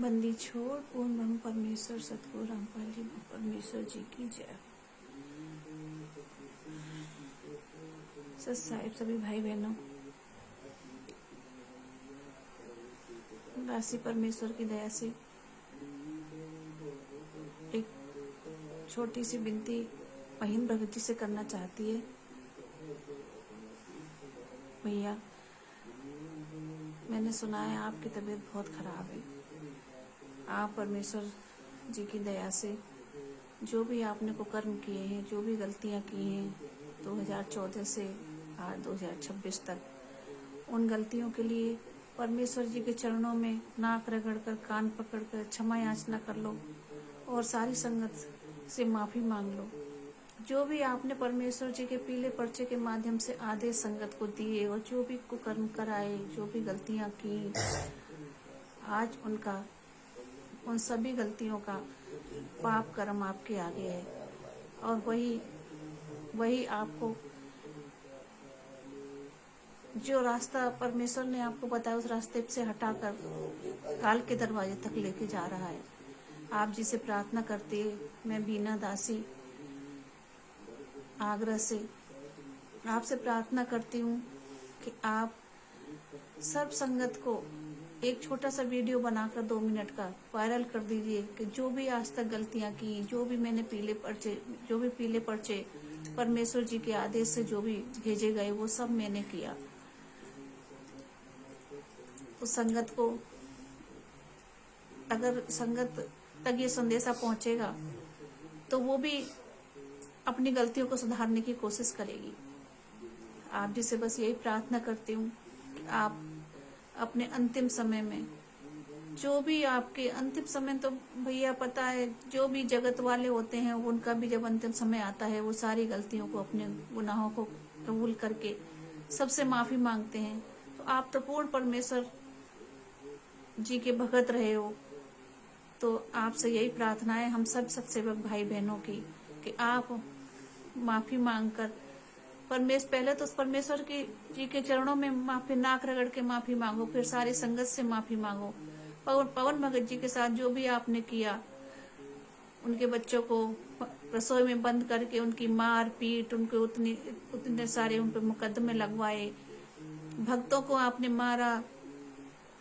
बंदी छोड़ पूर्ण ब्रह्म परमेश्वर सतगुरु रामपाल जी परमेश्वर जी की जय। सत साहिब सभी भाई बहनों, दासी परमेश्वर की दया से एक छोटी सी विनती महीन भगत जी से करना चाहती है। भैया, मैंने सुना है आपकी तबीयत बहुत खराब है। आप परमेश्वर जी की दया से जो भी आपने को कर्म किए हैं, जो भी गलतियां की हैं 2014 से आज 2026 तक, उन गलतियों के लिए परमेश्वर जी के चरणों में नाक रगड़कर कान पकड़कर क्षमा याचना कर लो और सारी संगत से माफी मांग लो। जो भी आपने परमेश्वर जी के पीले पर्चे के माध्यम से आदेश संगत को दिए और जो भी कुकर्म कराए, जो भी गलतियां की, आज उन सभी गलतियों का पाप कर्म आपके आगे है और वही आपको जो रास्ता परमेश्वर ने आपको बताया उस रास्ते से हटाकर काल के दरवाजे तक लेके जा रहा है। आप जिसे प्रार्थना करते, मैं बीना दासी आग्रह से आपसे प्रार्थना करती हूँ कि आप सर्व संगत को एक छोटा सा वीडियो बनाकर 2 मिनट का वायरल कर दीजिए कि जो भी आज तक गलतियां की, जो भी मैंने पीले पर्चे परमेश्वर जी के आदेश से जो भी भेजे गए वो सब मैंने किया। उस संगत को, अगर संगत तक ये संदेशा पहुंचेगा तो वो भी अपनी गलतियों को सुधारने की कोशिश करेगी। आप जिसे बस यही प्रार्थना करती हूँ कि आप अपने अंतिम समय में, जो भी आपके अंतिम समय, तो भैया पता है जो भी जगत वाले होते हैं उनका भी जब अंतिम समय आता है वो सारी गलतियों को, अपने गुनाहों को कबूल करके सबसे माफी मांगते हैं। तो आप तो पूर्ण परमेश्वर जी के भगत रहे हो, तो आपसे यही प्रार्थना है हम सब सत्सेवक भाई बहनों की कि आप माफी मांगकर पहले तो परमेश्वर जी के चरणों में माफी, नाक रगड़ के माफी मांगो, फिर सारी संगत से माफी मांगो। पवन भगत जी के साथ जो भी आपने किया, उनके बच्चों को रसोई में बंद करके उनकी मार पीट, उनके उतने सारे उन पे मुकदमे लगवाए, भक्तों को आपने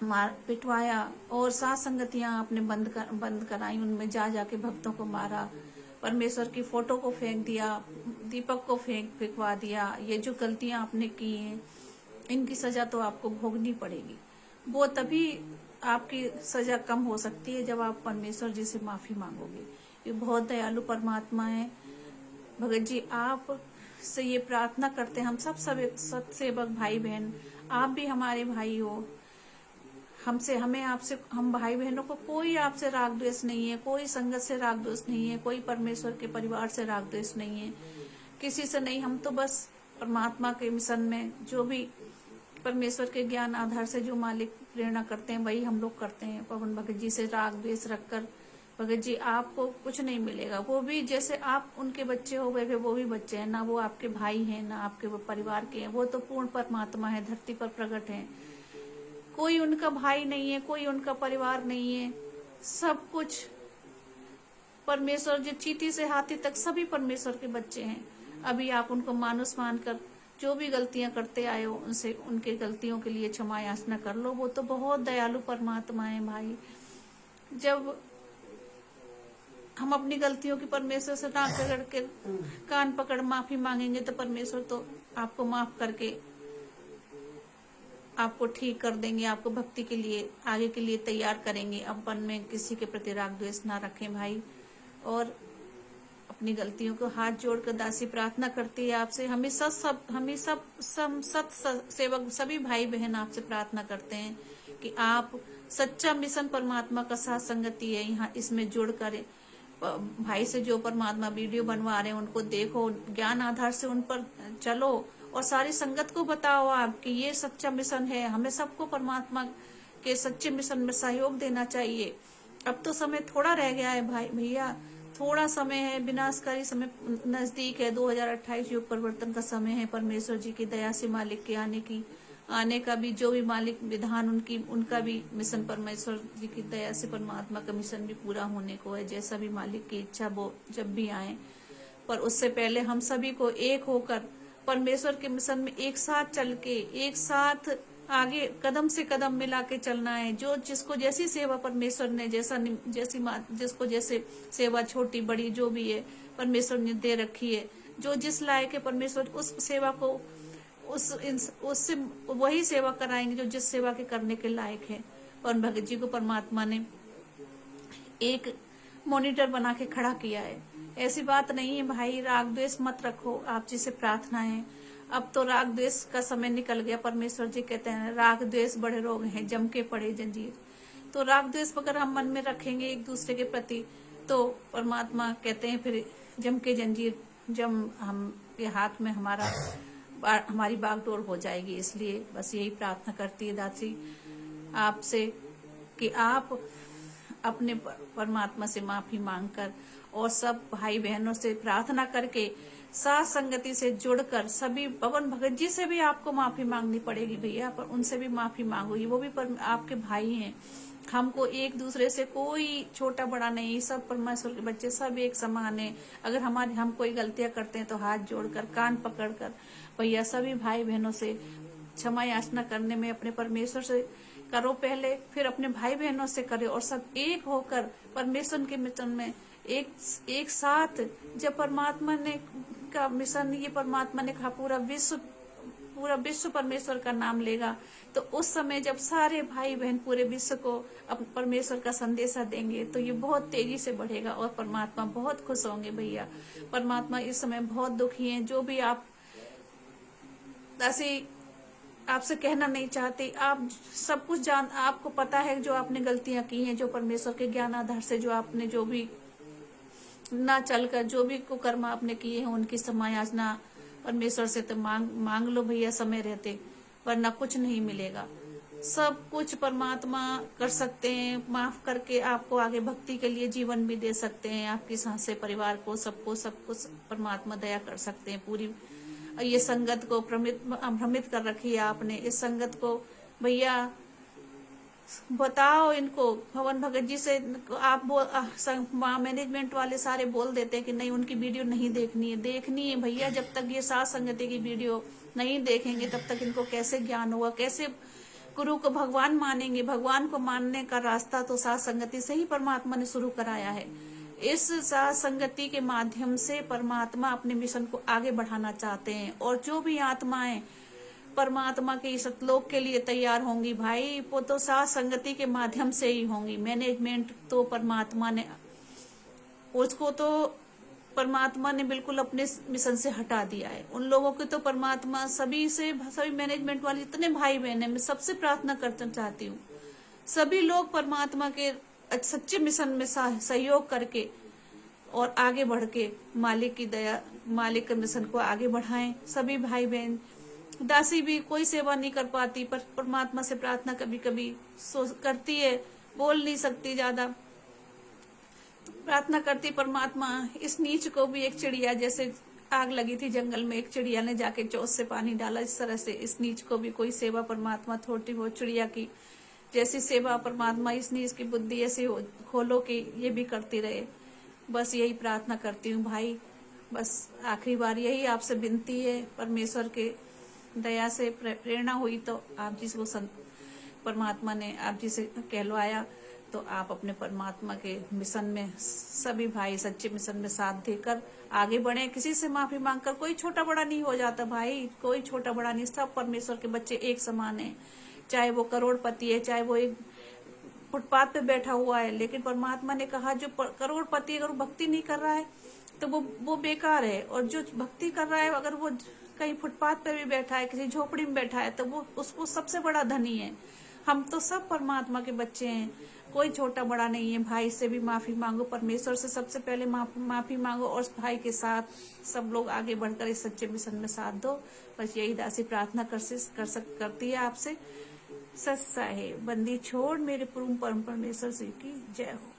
मार पिटवाया और सात संगतियां आपने बंद कराई, उनमें जाके भक्तों को मारा, परमेश्वर की फोटो को फेंक दिया, दीपक को फेंकवा दिया। ये जो गलतियां आपने की हैं इनकी सजा तो आपको भोगनी पड़ेगी। वो तभी आपकी सजा कम हो सकती है जब आप परमेश्वर जी से माफी मांगोगे। ये बहुत दयालु परमात्मा है। भगत जी आप से ये प्रार्थना करते हैं हम सब सत्सेवक भाई बहन, आप भी हमारे भाई हो। हम भाई बहनों को कोई आपसे राग द्वेष नहीं है, कोई संगत से राग द्वेष नहीं है, कोई परमेश्वर के परिवार से राग द्वेष नहीं है, किसी से नहीं। हम तो बस परमात्मा के मिशन में जो भी परमेश्वर के ज्ञान आधार से जो मालिक प्रेरणा करते हैं वही हम लोग करते हैं। पवन भगत जी से राग द्वेष रखकर भगत जी आपको कुछ नहीं मिलेगा। वो भी जैसे आप उनके बच्चे हो गए, वो भी बच्चे हैं ना, वो आपके भाई हैं ना आपके वो परिवार के हैं, वो तो पूर्ण परमात्मा है, धरती पर प्रकट है। कोई उनका भाई नहीं है, कोई उनका परिवार नहीं है, सब कुछ परमेश्वर, जो चींटी से हाथी तक सभी परमेश्वर के बच्चे हैं। अभी आप उनको मानुष मानकर जो भी गलतियां करते आए हो उनसे, उनके गलतियों के लिए क्षमा याचना कर लो। वो तो बहुत दयालु परमात्मा है भाई। जब हम अपनी गलतियों की परमेश्वर से नाक रगड़ के कान पकड़ माफी मांगेंगे तो परमेश्वर तो आपको माफ करके आपको ठीक कर देंगे, आपको भक्ति के लिए आगे के लिए तैयार करेंगे। अपन में किसी के प्रति राग द्वेष ना रखें भाई, और अपनी गलतियों को हाथ जोड़कर दासी प्रार्थना करती है आपसे। हमें सब सत सेवक सभी भाई बहन आपसे प्रार्थना करते हैं कि आप सच्चा मिशन परमात्मा का साथ संगति है यहाँ, इसमें जुड़ कर भाई से जो परमात्मा वीडियो बनवा रहे हैं उनको देखो, ज्ञान आधार से उन पर चलो और सारी संगत को बताओ आप कि ये सच्चा मिशन है। हमें सबको परमात्मा के सच्चे मिशन में सहयोग देना चाहिए। अब तो समय थोड़ा रह गया है भाई भैया, थोड़ा समय है, विनाशकारी समय नजदीक है। 2028 युग परिवर्तन का समय है, परमेश्वर जी की दया से मालिक के आने की। आने का भी जो भी मालिक विधान उनका भी मिशन परमेश्वर जी की दया से परमात्मा का मिशन भी पूरा होने को है। जैसा भी मालिक की इच्छा वो जब भी आए, पर उससे पहले हम सभी को एक होकर परमेश्वर के मिशन में एक साथ चल के एक साथ आगे कदम से कदम मिला के चलना है। जो जिसको जैसी सेवा परमेश्वर ने जिसको जैसे सेवा छोटी बड़ी जो भी है परमेश्वर ने दे रखी है, जो जिस लायक है परमेश्वर उस सेवा को उससे वही सेवा कराएंगे जो जिस सेवा के करने के लायक है। और भगत जी को परमात्मा ने एक मॉनिटर बना के खड़ा किया है। ऐसी बात नहीं है भाई, राग द्वेष मत रखो, आप जी से प्रार्थना है। अब तो राग द्वेष का समय निकल गया। परमेश्वर जी कहते हैं राग द्वेष बड़े रोग हैं, जम के पड़े जंजीर। तो राग द्वेष अगर हम मन में रखेंगे एक दूसरे के प्रति, तो परमात्मा कहते हैं फिर जम के जंजीर जम हम के हाथ में हमारी बागडोर हो जाएगी। इसलिए बस यही प्रार्थना करती है दासी आपसे कि आप अपने परमात्मा से माफी मांगकर और सब भाई बहनों से प्रार्थना करके साथ संगति से जुड़कर सभी पवन भगत जी से भी आपको माफी मांगनी पड़ेगी भैया, पर उनसे भी माफी मांगो, वो भी आपके भाई हैं। हमको एक दूसरे से कोई छोटा बड़ा नहीं, सब परमेश्वर के बच्चे सब एक समान है। अगर हम कोई गलतियां करते हैं तो हाथ जोड़कर कान पकड़कर भैया सभी भाई बहनों से क्षमा याचना करने में अपने परमेश्वर से करो पहले, फिर अपने भाई बहनों से करे और सब एक होकर परमेश्वर के मिशन में एक साथ। जब परमात्मा ने का मिशन ये परमात्मा ने कहा पूरा विश्व परमेश्वर का नाम लेगा, तो उस समय जब सारे भाई बहन पूरे विश्व को परमेश्वर का संदेशा देंगे तो ये बहुत तेजी से बढ़ेगा और परमात्मा बहुत खुश होंगे भैया। परमात्मा इस समय बहुत दुखी हैं। जो भी आप ऐसे आपसे कहना नहीं चाहते, आप सब कुछ आपको पता है जो आपने गलतियां की हैं, जो परमेश्वर के ज्ञान आधार से जो आपने जो भी ना चलकर जो भी कुकर्म आपने किए हैं उनकी क्षमा याचना परमेश्वर से तो मांग लो भैया समय रहते, वरना कुछ नहीं मिलेगा। सब कुछ परमात्मा कर सकते हैं, माफ करके आपको आगे भक्ति के लिए जीवन भी दे सकते हैं। आपकी सांसे परिवार को सब कुछ परमात्मा दया कर सकते हैं। पूरी ये संगत को भ्रमित कर रखी है आपने। इस संगत को भैया बताओ, इनको भवन भगत जी से आप मैनेजमेंट वाले सारे बोल देते हैं कि नहीं उनकी वीडियो नहीं देखनी है भैया। जब तक ये साथ संगति की वीडियो नहीं देखेंगे तब तक इनको कैसे ज्ञान होगा, कैसे गुरु को भगवान मानेंगे। भगवान को मानने का रास्ता तो साथ संगति से ही परमात्मा ने शुरू कराया है। इस साथ संगति के माध्यम से परमात्मा अपने मिशन को आगे बढ़ाना चाहते हैं और जो भी आत्माएं परमात्मा के सतलोक के लिए तैयार होंगी भाई, वो तो साथ संगति के माध्यम से ही होंगी। मैनेजमेंट तो परमात्मा ने उसको तो परमात्मा ने बिल्कुल अपने मिशन से हटा दिया है। उन लोगों को तो परमात्मा सभी मैनेजमेंट वाले जितने भाई बहन है, मैं सबसे प्रार्थना करना चाहती हूँ सभी लोग परमात्मा के सच्चे मिशन में सहयोग करके और आगे बढ़ के मालिक की दया, मालिक के मिशन को आगे बढ़ाएं। सभी भाई बहन दासी भी कोई सेवा नहीं कर पाती, पर परमात्मा से प्रार्थना कभी कभी करती है, बोल नहीं सकती ज्यादा, प्रार्थना करती परमात्मा इस नीच को भी। एक चिड़िया जैसे आग लगी थी जंगल में, एक चिड़िया ने जाके चोंच से पानी डाला, इस तरह से इस नीच को भी कोई सेवा परमात्मा थोड़ी हो चिड़िया की जैसी सेवा परमात्मा इस नीच की बुद्धि ऐसी खोलो कि ये भी करती रहे। बस यही प्रार्थना करती हूँ भाई। बस आखिरी बार यही आपसे विनती है, परमेश्वर के दया से प्रेरणा हुई तो आप जिसको परमात्मा ने आप जिसे कहलवाया, तो आप अपने परमात्मा के मिशन में सभी भाई सच्चे मिशन में साथ देकर आगे बढ़े। किसी से माफी मांगकर कोई छोटा बड़ा नहीं हो जाता भाई, कोई छोटा बड़ा नहीं, सब परमेश्वर के बच्चे एक समान है। चाहे वो करोड़पति है, चाहे वो एक फुटपाथ पे बैठा हुआ है, लेकिन परमात्मा ने कहा जो करोड़पति अगर भक्ति नहीं कर रहा है तो वो बेकार है, और जो भक्ति कर रहा है अगर वो कहीं फुटपाथ पे भी बैठा है, किसी झोपड़ी में बैठा है, तो वो उसको सबसे बड़ा धनी है। हम तो सब परमात्मा के बच्चे हैं, कोई छोटा बड़ा नहीं है। भाई से भी माफी मांगो, परमेश्वर से सबसे पहले माफी मांगो और भाई के साथ सब लोग आगे बढ़कर इस सच्चे मिशन में साथ दो। बस यही दासी प्रार्थना करती है आपसे। सच है बंदी छोड़ मेरे परम परमेश्वर जी की जय हो।